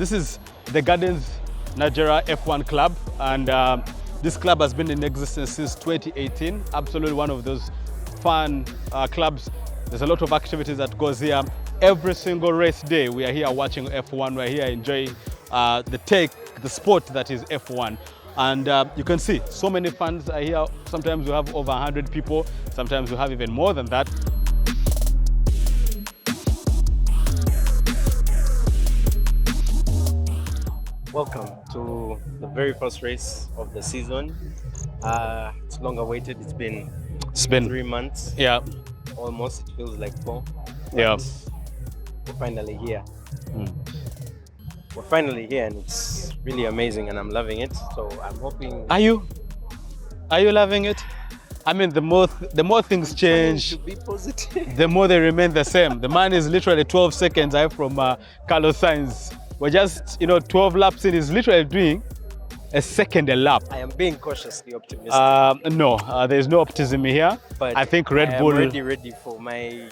This is the Gardens Nigeria F1 Club, and this club has been in existence since 2018. Absolutely one of those fun clubs. There's a lot of activities that goes here. Every single race day, we are here watching F1. We're here enjoying the sport that is F1. And you can see so many fans are here. Sometimes we have over 100 people. Sometimes we have even more than that. Welcome to the very first race of the season. It's long awaited. It's been 3 months. Yeah. Almost. It feels like 4. Yeah. We're finally here. We're finally here, and it's really amazing, and I'm loving it. So I'm hoping. Are you loving it? I mean, the more things change, to be positive, the more they remain the same. The man is literally 12 seconds away from Carlos Sainz. We're just, 12 laps in. He's literally doing a second a lap. I am being cautiously optimistic. No, there's no optimism here. But I think Red Bull. I'm ready for my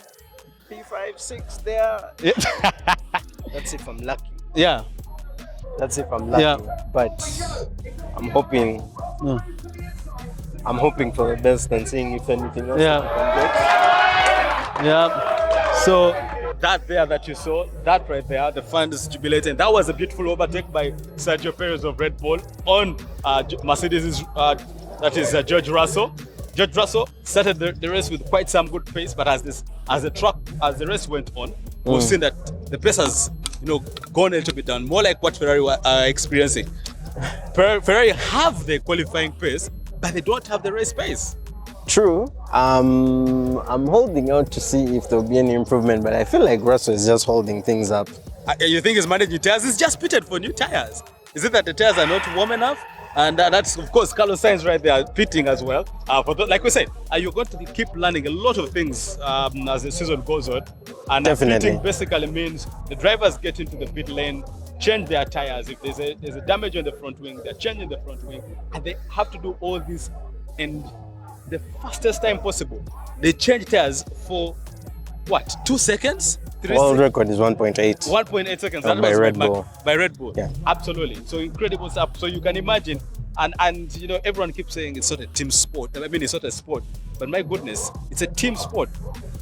P5, 6 there. Yeah. That's if I'm lucky. Yeah. That's if I'm lucky. Yeah. But I'm hoping. I'm hoping for the best and seeing if anything else I can get. Yeah. So that there that you saw, that right there, the fans jubilating. That was a beautiful overtake by Sergio Perez of Red Bull on Mercedes. That is George Russell. George Russell started the race with quite some good pace, but as the race went on, we've seen that the pace has gone a little bit down, more like what Ferrari were experiencing. Ferrari have the qualifying pace, but they don't have the race pace. True. I'm holding out to see if there'll be any improvement, but I feel like Russell is just holding things up. You think he's managing tires? He's just pitted for new tires. Is it that the tires are not warm enough? And that's, of course, Carlos Sainz right there pitting as well. Like we said, you're going to keep learning a lot of things as the season goes on. And Definitely. Pitting basically means the drivers get into the pit lane, change their tires. If there's a damage on the front wing, they're changing the front wing. And they have to do all this in the fastest time possible. They change tires for, 2 seconds? World record is 1.8. 1.8 seconds. That was Red Bull. By Red Bull. Yeah. Absolutely. So incredible stuff. So you can imagine, and everyone keeps saying it's not a team sport. I mean, it's not a sport, but my goodness, it's a team sport.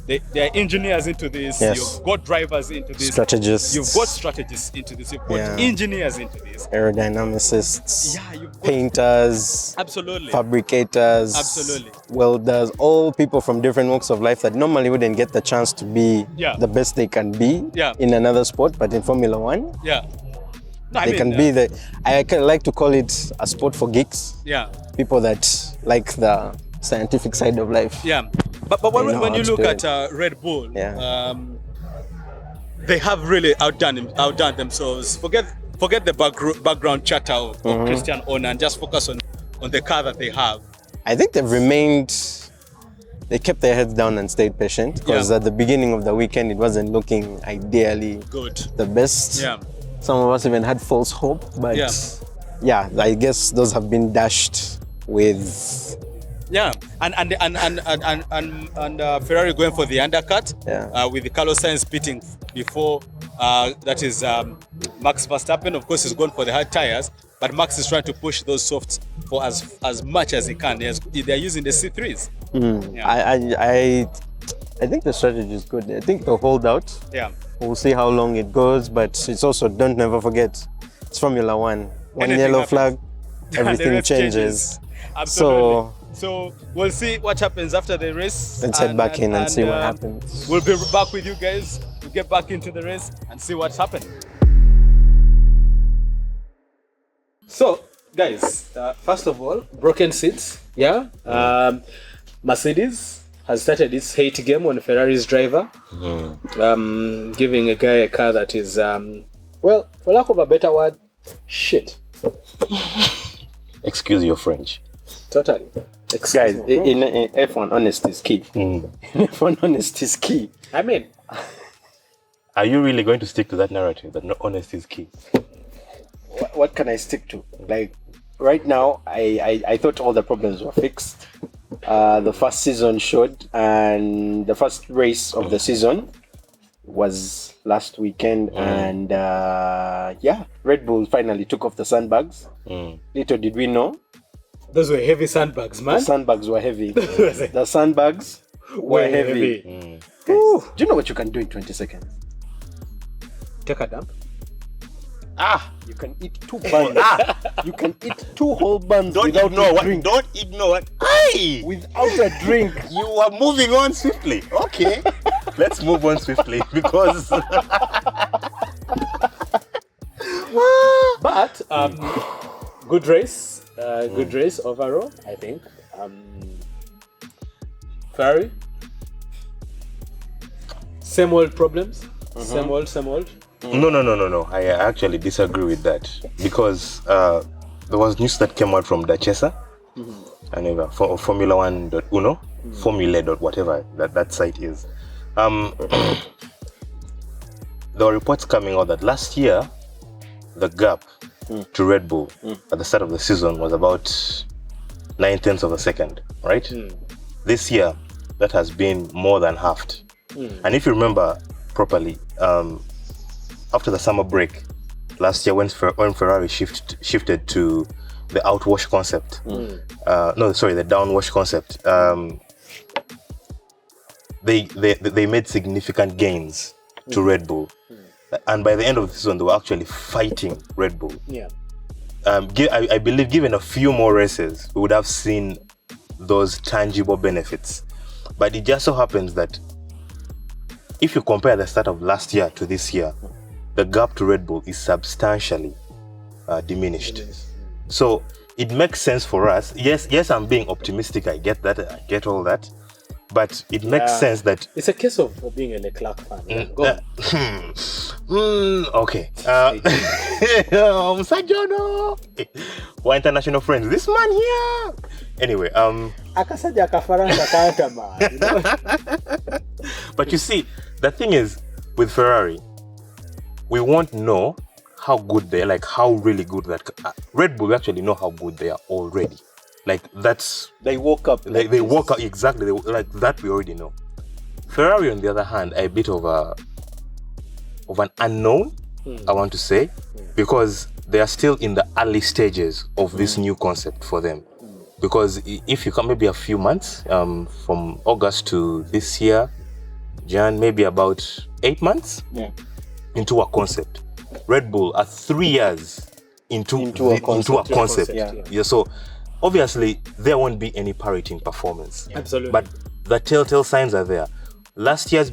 There are engineers into this. Yes. You've got drivers into this. Strategists. You've got strategists into this. You've got engineers into this. Aerodynamicists. Yeah, you've got painters. Absolutely. Fabricators. Absolutely. Welders. All people from different walks of life that normally wouldn't get the chance to be the best they can be in another sport, but in Formula One. Yeah. No, they can be I like to call it a sport for geeks. Yeah. People that like the scientific side of life. Yeah. But when you look at Red Bull, they have really outdone themselves. Forget the background chatter of Christian Horner and just focus on the car that they have. I think they kept their heads down and stayed patient, because at the beginning of the weekend it wasn't looking ideally good, the best. Yeah. Some of us even had false hope, but I guess those have been dashed with. Yeah, and Ferrari going for the undercut with the Carlos Sainz pitting before. That is Max Verstappen. Of course, he's going for the hard tires, but Max is trying to push those softs for as much as he can. They're using the C3s. I think the strategy is good. I think they'll hold out. Yeah. We'll see how long it goes, but it's also, don't never forget, it's Formula One. One yellow flag, everything changes. Absolutely. So we'll see what happens after the race. Let's head back in and see what happens. We'll be back with you guys to get back into the race and see what's happening. So, guys, first of all, broken seats. Yeah. Mercedes has started its hate game on Ferrari's driver, giving a guy a car that is, well, for lack of a better word, shit. Excuse your French. Totally. Guys, in F1, honesty is key. In F1, honesty is key. I mean, are you really going to stick to that narrative that honesty is key? What can I stick to? Like, right now, I thought all the problems were fixed. The first season showed, and the first race of the season was last weekend, and Red Bull finally took off the sandbags. Little did we know, Those were heavy sandbags, the man. sandbags were heavy. The sandbags were heavy. Guys, do you know what you can do in 20 seconds? Take a dump. You can eat 2 buns. You can eat 2 whole buns Don't without ignore a what. drink. Don't ignore what. Hey! Without a drink. You are moving on swiftly. Okay. Let's move on swiftly because. But good race. Good race overall, I think. Ferrari. Same old problems. Same old. No. I actually disagree with that because there was news that came out from Dachesa and Formula 1.uno, Formula. Whatever that site is. There were reports coming out that last year the gap to Red Bull at the start of the season was about 9/10 of a second, right? This year that has been more than halved. And if you remember properly, after the summer break last year when Ferrari shifted to the outwash concept, the downwash concept, they made significant gains to Red Bull, and by the end of the season they were actually fighting Red Bull. I believe given a few more races we would have seen those tangible benefits, but it just so happens that if you compare the start of last year to this year, the gap to Red Bull is substantially diminished. So it makes sense for us. Yes, I'm being optimistic. I get that. I get all that. But it makes sense that it's a case of being a Leclerc fan. Go on. Okay. Sajono. We're international friends. This man here. Anyway, but you see, the thing is, with Ferrari, we won't know how good they are, like how really good that Red Bull actually know how good they are already. Like that's They woke up. like they walk out exactly like that. We already know. Ferrari, on the other hand, are a bit of an unknown. I want to say because they are still in the early stages of this new concept for them. Because if you come maybe a few months from August to this year, Jan, maybe about 8 months into a concept. Red Bull are 3 years into a concept. Yeah. So obviously there won't be any parity in performance. Absolutely. But the telltale signs are there. Last year's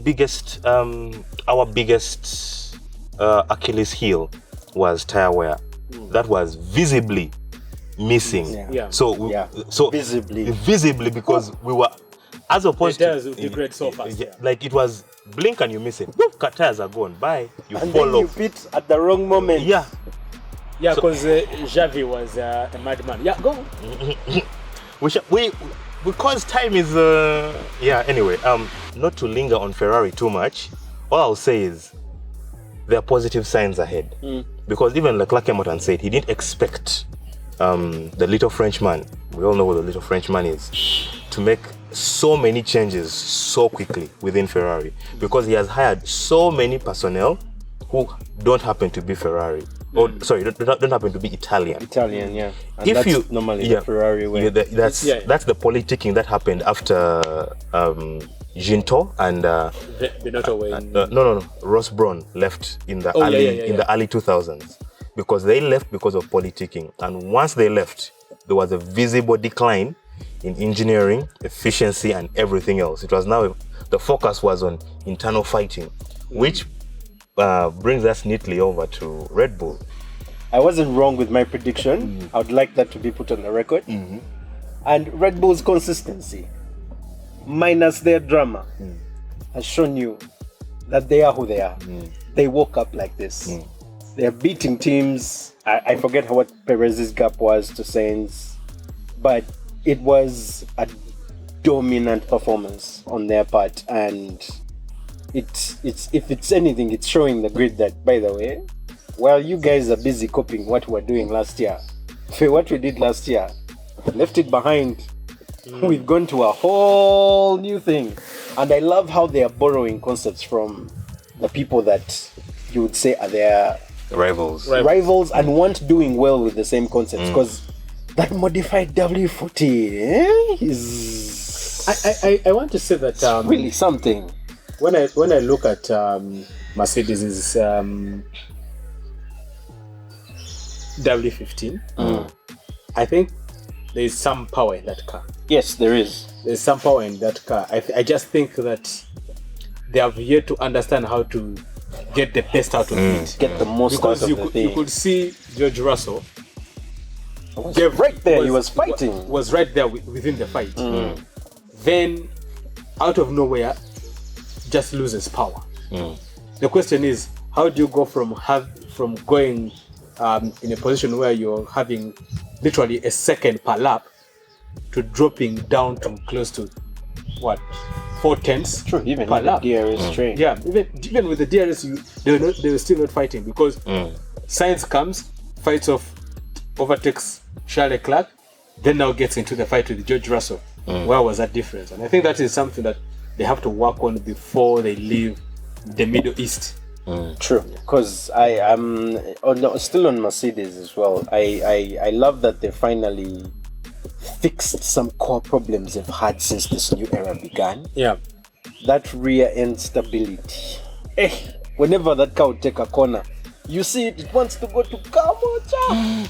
our biggest Achilles heel was tire wear. That was visibly missing. So visibly because we were, as opposed tires to would degrade so fast. like it was blink and you miss it. Tires are gone. Bye. You and fall then you off. pit at the wrong moment. Yeah, because Xavi was a madman. Yeah, go on. Because time is anyway, not to linger on Ferrari too much, all I'll say is there are positive signs ahead. Because even Leclerc came out and said he didn't expect the little Frenchman, we all know what the little Frenchman is, to make so many changes so quickly within Ferrari, because he has hired so many personnel who don't happen to be Ferrari. Don't happen to be Italian. And If that's you normally the Ferrari way. That's the politicking that happened after Ginto and Ross Brawn left in the early 2000s, because they left because of politicking, and once they left there was a visible decline in engineering, efficiency and everything else. It was now the focus was on internal fighting, which brings us neatly over to Red Bull. I wasn't wrong with my prediction. I would like that to be put on the record. And Red Bull's consistency, minus their drama, has shown you that they are who they are. They woke up like this. They're beating teams. I forget what Perez's gap was to Sainz, but it was a dominant performance on their part, and it's if it's anything, it's showing the grid that, by the way, while you guys are busy copying what we were doing last year, what we did last year, left it behind. We've gone to a whole new thing, and I love how they are borrowing concepts from the people that you would say are their Rivals. rivals and weren't doing well with the same concepts, because that modified W40 is I want to say that really something. when I look at Mercedes' W15, I think there is some power in that car. Yes, there is. There's some power in that car. I just think that they have yet to understand how to get the best out of it. Get the most Because out you of the could, thing. you could see George Russell right there, he was fighting. Was right there within the fight. Then, out of nowhere, just loses power. The question is, how do you go from going in a position where you're having literally a second per lap to dropping down to close to what, 4/10? True, even per with the lap. DRS train. Yeah, even with the DRS, they were still not fighting, because Sainz comes, fights off, overtakes Charles Leclerc, then now gets into the fight with George Russell. Where was that difference? And I think that is something that they have to work on before they leave the Middle East. True, because I am still on Mercedes as well. I love that they finally fixed some core problems they've had since this new era began. Yeah. That rear end stability. Whenever that car would take a corner, you see it wants to go to Kamocha.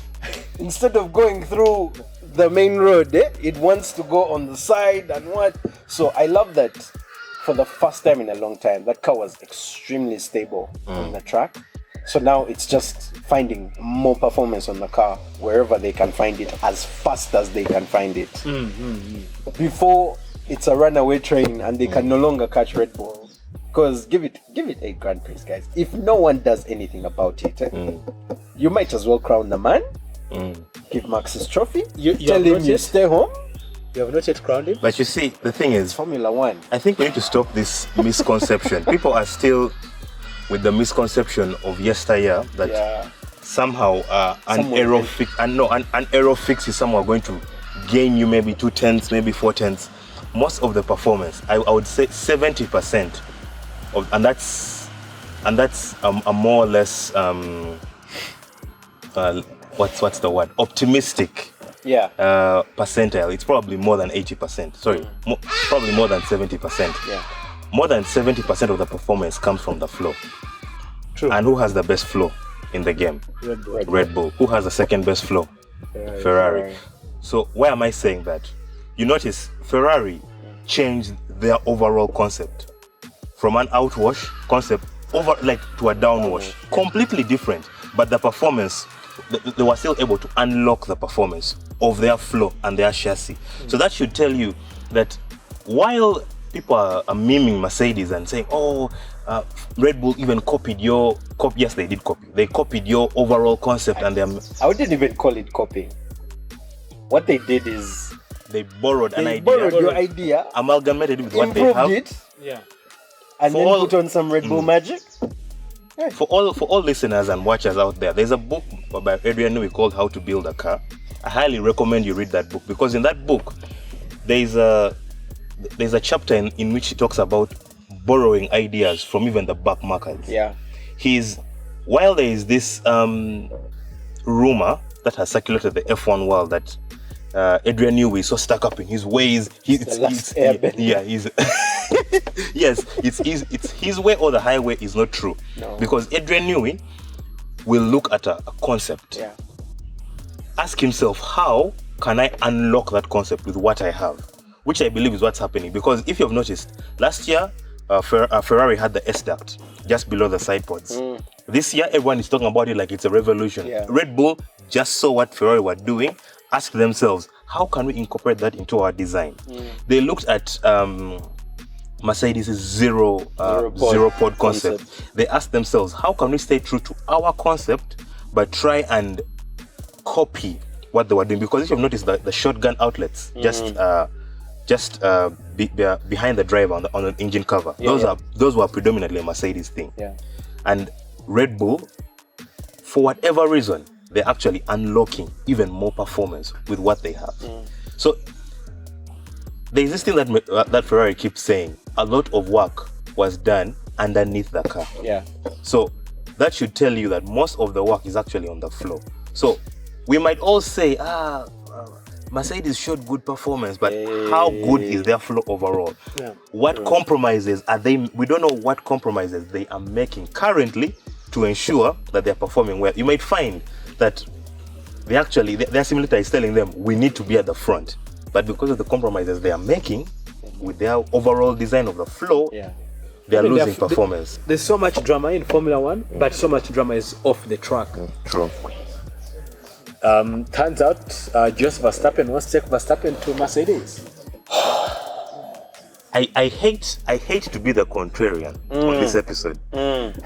Instead of going through the main road, it wants to go on the side and what. So I love that for the first time in a long time, that car was extremely stable on the track. So now it's just finding more performance on the car wherever they can find it, as fast as they can find it. Before, it's a runaway train and they can no longer catch Red Bull. Because give it 8 Grand Prix, guys. If no one does anything about it, you might as well crown the man. Give Max his trophy. You tell have him not you yet? stay home. You have not yet crowned him? But you see, the thing is, Formula One. I think we need to stop this misconception. People are still with the misconception of yesteryear that Yeah. somehow an Someone error will- fix, and no, an error fix is somehow going to gain you maybe 2/10, maybe 4/10. Most of the performance, I would say 70% of, and that's a more or less what's the word, optimistic Yeah. percentile. It's probably more than 80%. Sorry, probably more than 70%. Yeah. More than 70% of the performance comes from the flow. True. And who has the best flow in the game? Red Bull. Red Bull. Who has the second best flow? Ferrari. So why am I saying that? You notice Ferrari changed their overall concept from an outwash concept over like to a downwash. Completely different. But the performance, they were still able to unlock the performance of their flow and their chassis. So that should tell you that while people are memeing Mercedes and saying, Red Bull even copied yes, they did copy. They copied your overall concept and I wouldn't even call it copying. What they did is they borrowed an they idea, borrowed your idea, amalgamated it with what they improved have. it, Yeah. and For then all- put on some Red Bull magic. For all listeners and watchers out there, there's a book by Adrian Newey called How to Build a Car. I highly recommend you read that book, because in that book there's a chapter in which he talks about borrowing ideas from even the back markers. Yeah. While there is this rumor that has circulated the F1 world that Adrian Newey is so stuck up in his ways. The last airbender. Yeah, he's yes, it's his way or the highway is not true. No. Because Adrian Newey will look at a concept, Yeah. ask himself, how can I unlock that concept with what I have? Which I believe is what's happening. Because if you've noticed, last year Ferrari had the S-duct just below the side pods. This year everyone is talking about it like it's a revolution. Yeah. Red Bull just saw what Ferrari were doing, asked themselves, how can we incorporate that into our design? They looked at Mercedes' zero pod concept. They asked themselves, how can we stay true to our concept but try and copy what they were doing? Because if you've noticed the shotgun outlets just behind the driver on the engine cover, those were predominantly a Mercedes thing. Yeah. And Red Bull, for whatever reason, they're actually unlocking even more performance with what they have. So there's this thing that Ferrari keeps saying, a lot of work was done underneath the car. Yeah. So that should tell you that most of the work is actually on the floor. So we might all say, Mercedes showed good performance, but how good is their flow overall? What compromises are they? We don't know what compromises they are making currently to ensure that they're performing well. You might find that their simulator is telling them we need to be at the front, but because of the compromises they are making with their overall design of the flow, they are losing performance. There's so much drama in Formula One, but so much drama is off the track. True. Turns out, Jos Verstappen wants to take Verstappen to Mercedes. I hate to be the contrarian on this episode,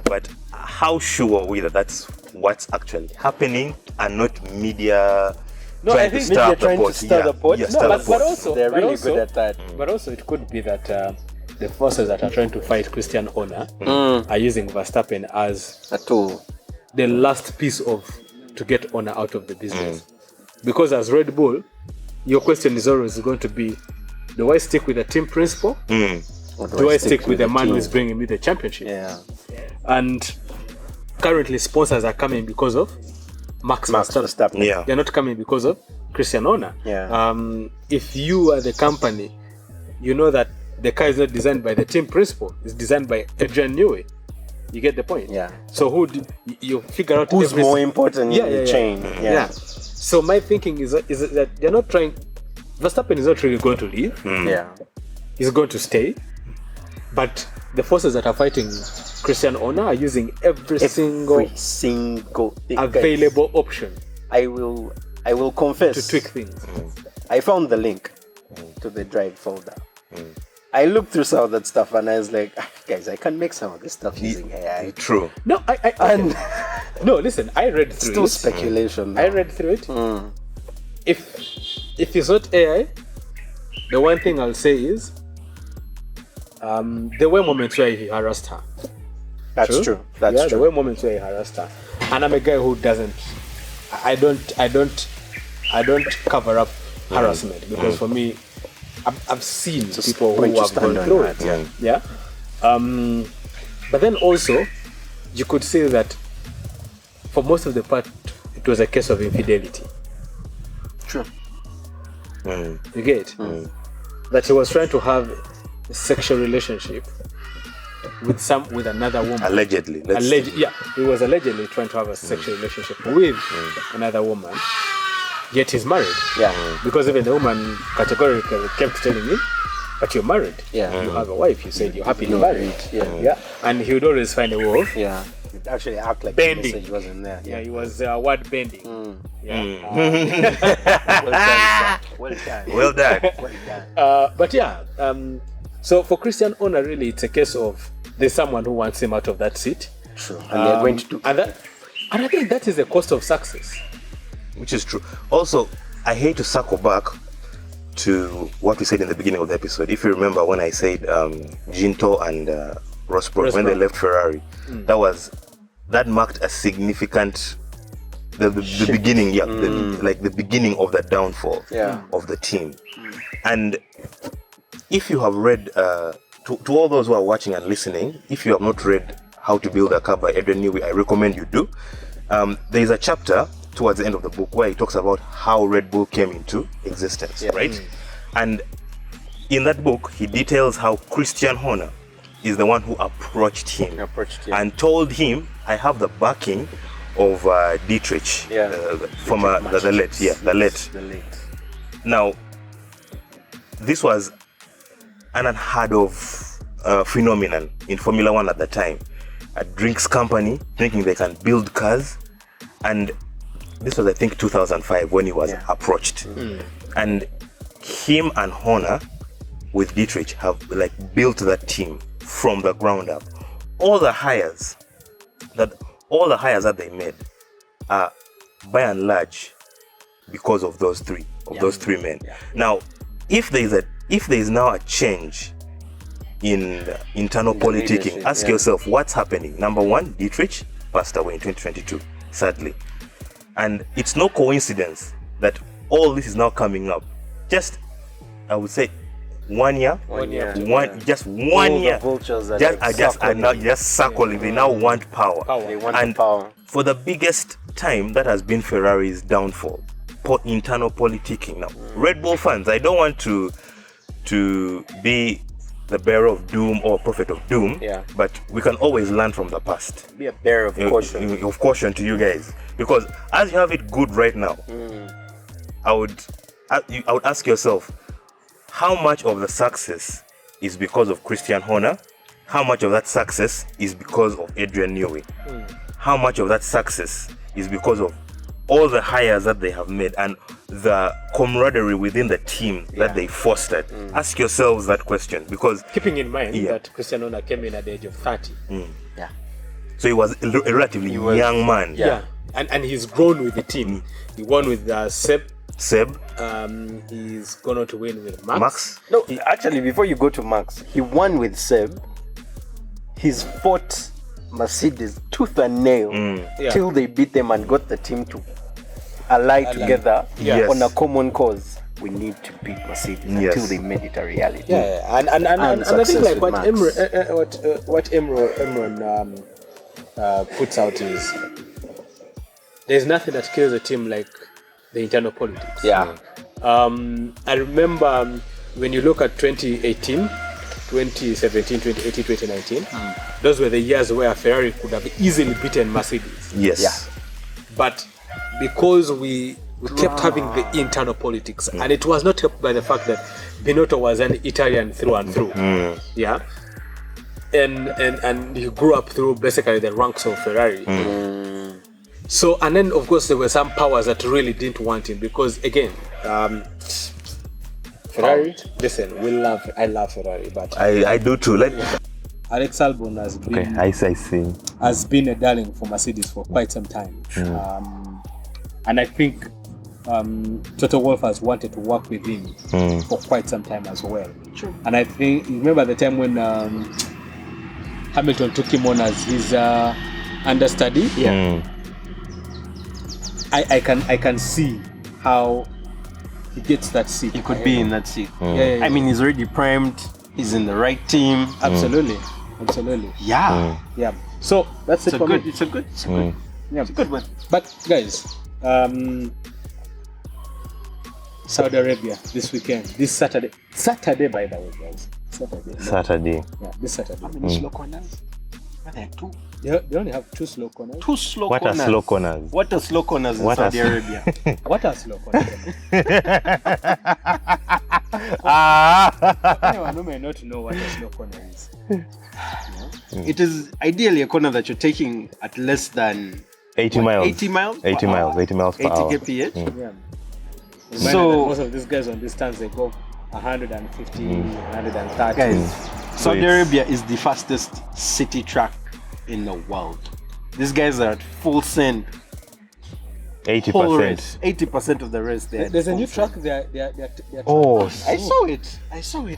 but how sure are we that that's what's actually happening and not media? No, I think media trying to stir the pot. But also they're really good at that. But also, it could be that the forces that are trying to fight Christian Horner are using Verstappen as A tool. the last piece to get Horner out of the business. Because as Red Bull, your question is always going to be, do I stick with the team principle? Or do I stick with the man who is bringing me the championship? Yeah. And currently, sponsors are coming because of Max Verstappen. Yeah. They're not coming because of Christian Horner. Yeah. If you are the company, you know that the car is not designed by the team principle. It's designed by Adrian Newey. You get the point? Yeah. So who did you figure out Who's more important in the chain? Yeah. So my thinking is that they're not trying. Verstappen is not really going to leave. Yeah. He's going to stay. But the forces that are fighting Christian Horner are using every single thing available option. I will confess to tweak things. I found the link to the drive folder. I looked through some of that stuff and I was like, guys, I can make some of this stuff using AI. True. No, no. Listen, I read through Still it. speculation. I read through it. If it's not AI, the one thing I'll say is, there were moments where he harassed her. That's true. That's true. There were moments where he harassed her, and I'm a guy who doesn't. I don't cover up harassment because for me, I've seen people who have gone through it. Yeah. But then also, you could say that for most of the part, it was a case of infidelity. True. You get it? That he was trying to have a sexual relationship with another woman. Allegedly. He was allegedly trying to have a sexual relationship with another woman. Yet he's married. Yeah. Because even the woman categorically kept telling him, but you're married. Yeah. You have a wife. You said you're happily married. Yeah. And he would always find a way of It actually acted like bending. the message wasn't there. Yeah, he was word bending. Well done. But so for Christian Horner, really, it's a case of there's someone who wants him out of that seat. True. And they're going to do and I think that is the cost of success. Which is true. Also, I hate to circle back to what we said in the beginning of the episode. If you remember when I said Ginto and Rosberg, when they left Ferrari, that marked a significant the beginning, the beginning of the downfall of the team. And if you have read, to all those who are watching and listening, if you have not read How to Build a Car by Adrian Newey, I recommend you do. There is a chapter towards the end of the book where he talks about how Red Bull came into existence, right? And in that book, he details how Christian Horner is the one who approached him and told him, I have the backing of Dietrich from the late. Now, this was an unheard of phenomenon in Formula One at the time. A drinks company thinking they can build cars, and this was, I think, 2005 when he was approached. And him and Horner with Dietrich have built that team from the ground up. All the hires that they made are by and large because of those three men. Now, if there is now a change in internal politicking, ask yourself what's happening. Number one, Dietrich passed away in 2022, sadly. And it's no coincidence that all this is now coming up. Just, I would say, 1 year. 1 year. Just 1 All year. the vultures are Just circling. They now want power. They want And the power. for the biggest time, that has been Ferrari's downfall. Internal politicking. Now, Red Bull fans, I don't want to be the bearer of doom or prophet of doom, but we can always learn from the past. Be a bearer of caution. Of caution to you guys, because as you have it good right now, I would ask yourself, how much of the success is because of Christian Horner? How much of that success is because of Adrian Newey? How much of that success is because of all the hires that they have made and the camaraderie within the team that they fostered? Ask yourselves that question, because Keeping in mind that Christian Horner came in at the age of 30. so he was a relatively young man. And he's grown with the team. He won with Seb. He's gone on to win with Max. No, actually, before you go to Max, he won with Seb. He's fought Mercedes tooth and nail till they beat them and got the team to ally together on a common cause. We need to beat Mercedes until they made it a reality. And I think like what Emron puts out is, there's nothing that kills a team like the internal politics. I remember when you look at 2018, 2017, 2018, 2019, those were the years where Ferrari could have easily beaten Mercedes. But because we kept having the internal politics, and it was not helped by the fact that Binotto was an Italian through and through. And he grew up through basically the ranks of Ferrari. So, and then of course there were some powers that really didn't want him, because again, Ferrari, listen, I love Ferrari, but I do too. Alex Albon has been a darling for Mercedes for quite some time. And I think Toto Wolff has wanted to work with him for quite some time as well. And I think, remember the time when Hamilton took him on as his understudy? I can see how he gets that seat. He could be in that seat. I mean, he's already primed. He's in the right team. Absolutely. Yeah. So that's it for me. It's a good one. But guys, Saudi Arabia this weekend, this Saturday by the way, guys. Saturday. Yeah, this Saturday. How many slow corners? There are two. They only have 2 slow corners. What are slow corners? What are slow corners in Saudi Arabia? What are slow corners? Anyone who may not know what a slow corner is. It is ideally a corner that you're taking at less than 80 miles. 80 miles? 80 miles. 80 miles per 80 hour. kph? So most of these guys on this stands, they go 150, 130. Guys, Saudi Arabia is the fastest city track in the world. These guys are at full send. 80%. 80% of the race. There's a new track there. Oh, I saw it,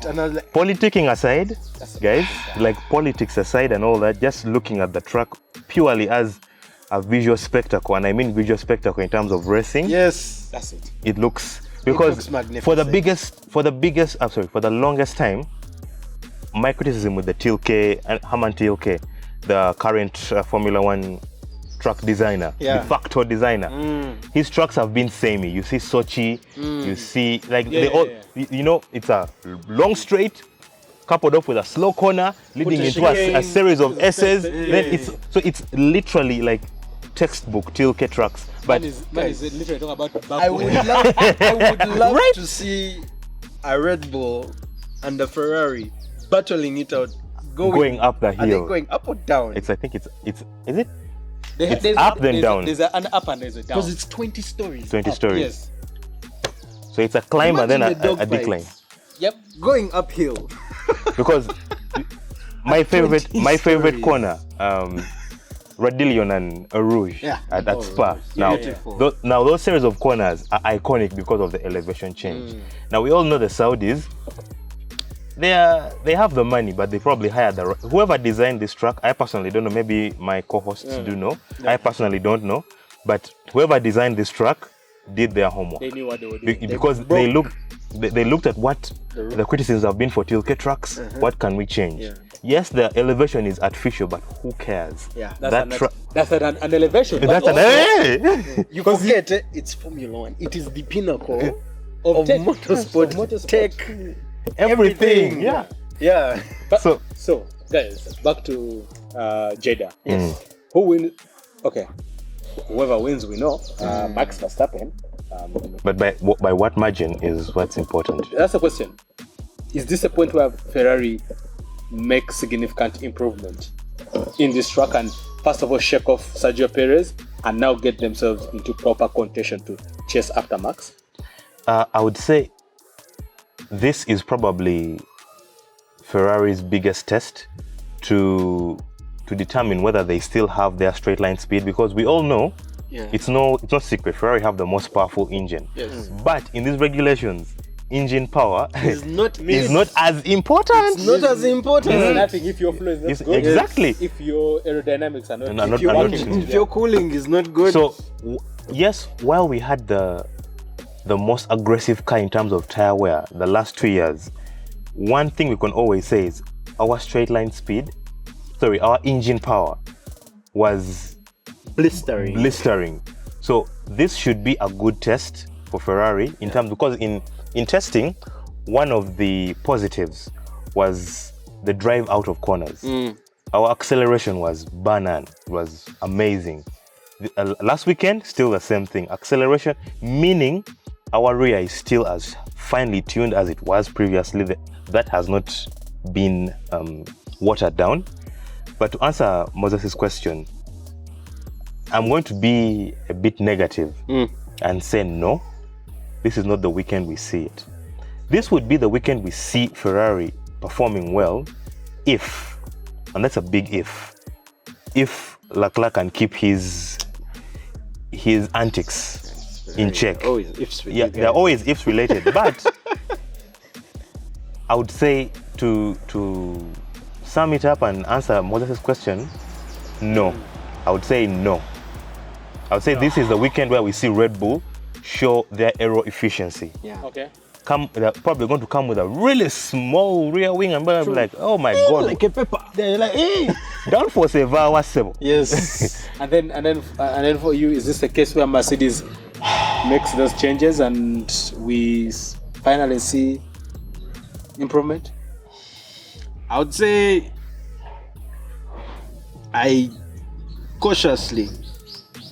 and I was like, politicking aside, guys, like politics aside and all that, just looking at the track purely as a visual spectacle, and I mean visual spectacle in terms of racing. yes, That's it. It looks, because for the longest time, my criticism with the TLK and Herman TLK, the current Formula One truck designer, de facto designer, his trucks have been samey. You see Sochi, you see you know, it's a long straight coupled up with a slow corner leading into a series of S's. Then it's literally like textbook TLK trucks. But man is literally talking about I would love to see a Red Bull and a Ferrari battling it out, going up the hill. Are they going up or down? I think it's is it? There's up then down. There's an up and there's a down. Because it's 20 stories. 20 up. stories. Yes. So it's a climb and then Imagine the a dog decline. fights. Yep. Going uphill. Because my favorite 20 stories. corner, Radillion and Rouge at Spa. Now, those series of corners are iconic because of the elevation change. Now we all know the Saudis. They have the money, but they probably hired whoever designed this track. I personally don't know. Maybe my co-hosts do know. I personally don't know. But whoever designed this track did their homework. They knew what they were doing. Because they look they looked at what the criticisms have been for tilke trucks. What can we change? Yeah. Yes, the elevation is artificial, but who cares? Yeah. That's an elevation. but That's an also- hey! You forget it's Formula One. It is the pinnacle of tech. motorsport, Of motorsport. tech, Everything. Yeah. Yeah. But, So- so guys, back to Jeddah. Yes. Who wins? Okay, whoever wins, we know. Max Verstappen. But by what margin is what's important? That's the question. Is this a point where Ferrari makes significant improvement in this track and first of all shake off Sergio Perez and now get themselves into proper contention to chase after Max? I would say this is probably Ferrari's biggest test to determine whether they still have their straight line speed, because we all know it's not secret. Ferrari have the most powerful engine. Yes. But in these regulations, engine power It's not is not as important. It's not as important. It's nothing if your flow is not Yes, good. exactly. If your aerodynamics are not, And are not- If your- are not- if your cooling is not good. So yes, while we had the most aggressive car in terms of tire wear the last 2 years, one thing we can always say is our our engine power was blistering. So this should be a good test for Ferrari in terms, because in testing, one of the positives was the drive out of corners. Our acceleration was banan, was amazing. Last weekend, still the same thing. Acceleration, meaning our rear is still as finely tuned as it was previously. That has not been watered down. But to answer Moses' question, I'm going to be a bit negative and say no, this is not the weekend we see it. This would be the weekend we see Ferrari performing well if, and that's a big if Leclerc can keep his antics in check. Always ifs with Yeah, you guys. they're always ifs related. But I would say to sum it up and answer Moses' question, no. I would say no. I would say this is the weekend where we see Red Bull show their aero efficiency. Yeah. okay. They're probably going to come with a really small rear wing and be like, oh my god, Like a pepper. they're like, hey, downforce eva wasebo. Yes. And then for you, is this a case where Mercedes makes those changes and we finally see improvement? I would say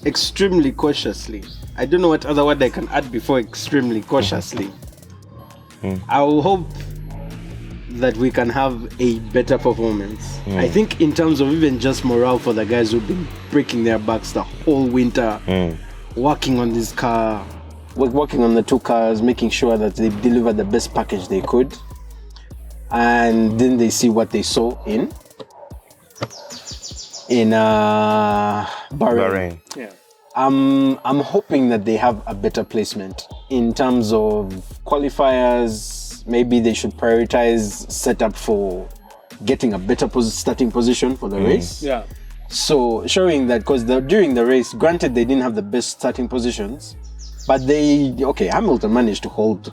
extremely cautiously. I don't know what other word I can add before extremely cautiously. I will hope that we can have a better performance. I think in terms of even just morale for the guys who've been breaking their backs the whole winter, working on this car, working on the two cars, making sure that they deliver the best package they could. And then they see what they saw in Bahrain. Yeah. I'm hoping that they have a better placement in terms of qualifiers. Maybe they should prioritize setup for getting a better starting position for the race. Yeah. So showing that, because during the race, granted they didn't have the best starting positions, but Hamilton managed to hold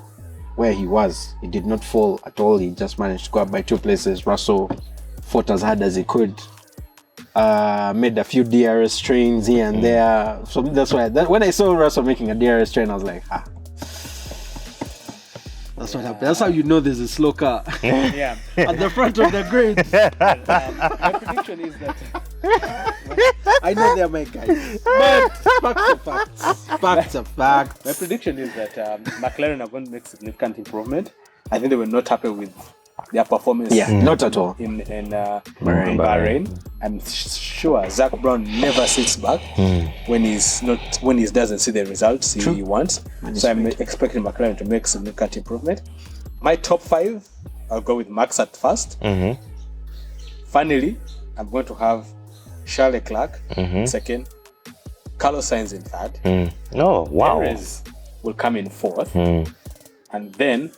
where he was. He did not fall at all. He just managed to go up by 2 places. Russell fought as hard as he could. Made a few DRS trains here and there. So that's why when I saw Russell making a DRS train, I was like, that's what happened. That's how you know there's a slow car Yeah. at the front of the grid. My prediction is that I know they're my guys, but facts are facts. Facts are facts. my prediction is that McLaren are going to make significant improvement. I think they were not happy with their performance. Not at all. In Bahrain. I'm sure Zach Brown never sits back when he doesn't see the results he wants. So I'm expecting McLaren to make significant improvement. My top 5, I'll go with Max at first. Finally, I'm going to have Charles Leclerc second, Carlos Sainz in third. Oh, wow. Perez will come in fourth, and then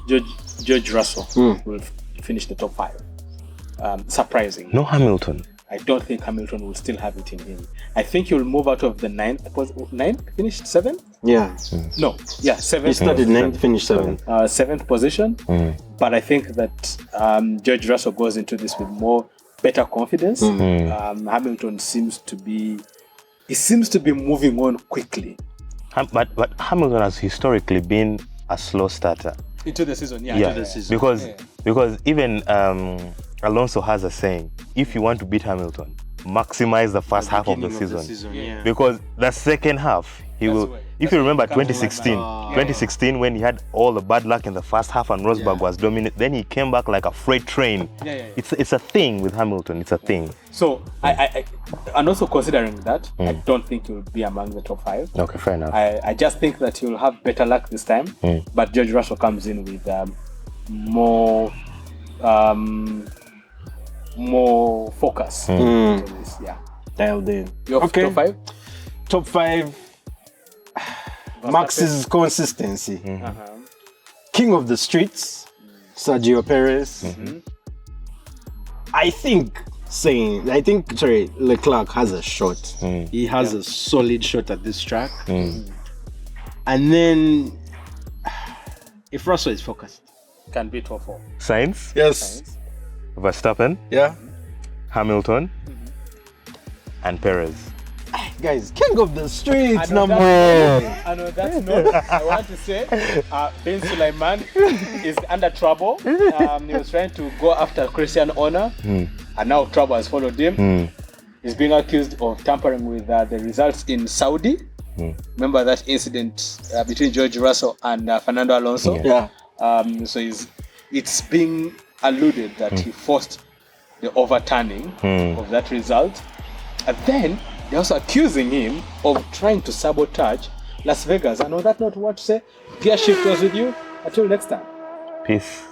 George Russell will finish the top 5. Surprising. No Hamilton. I don't think Hamilton will still have it in him. I think he'll move out of the ninth, finished 7th? Yeah. No, yeah, 7th. He started 9th, finished 7th. 7th position. But I think that George Russell goes into this with better confidence. Hamilton seems to be moving on quickly. But Hamilton has historically been a slow starter. Into the season, Into the season. Because even Alonso has a saying: if you want to beat Hamilton, maximize the first half of the season. Because the second half, he will. If you remember 2016 when he had all the bad luck in the first half and Rosberg was dominant, then he came back like a freight train. It's a thing with Hamilton. It's a thing. So I and also considering that, I don't think he'll be among the top 5. Okay, fair enough. I just think that he'll have better luck this time. But George Russell comes in with more focus. To this. Yeah. Dialed in. Your top 5? Top 5. Max's consistency. King of the streets, Sergio Perez. I think Leclerc has a shot. He has a solid shot at this track. And then, if Russell is focused, can be top 4. Sainz? Yes. Sainz. Verstappen? Yeah. Hamilton? And Perez. Guys, king of the streets, number 1. I know that's not. I want to say, Ben Sulaiman is under trouble. He was trying to go after Christian Horner, and now trouble has followed him. He's being accused of tampering with the results in Saudi. Remember that incident between George Russell and Fernando Alonso? Yeah. So it's being alluded that he forced the overturning of that result, and then they're also accusing him of trying to sabotage Las Vegas. And on that note, what to say? GearShift was with you. Until next time. Peace.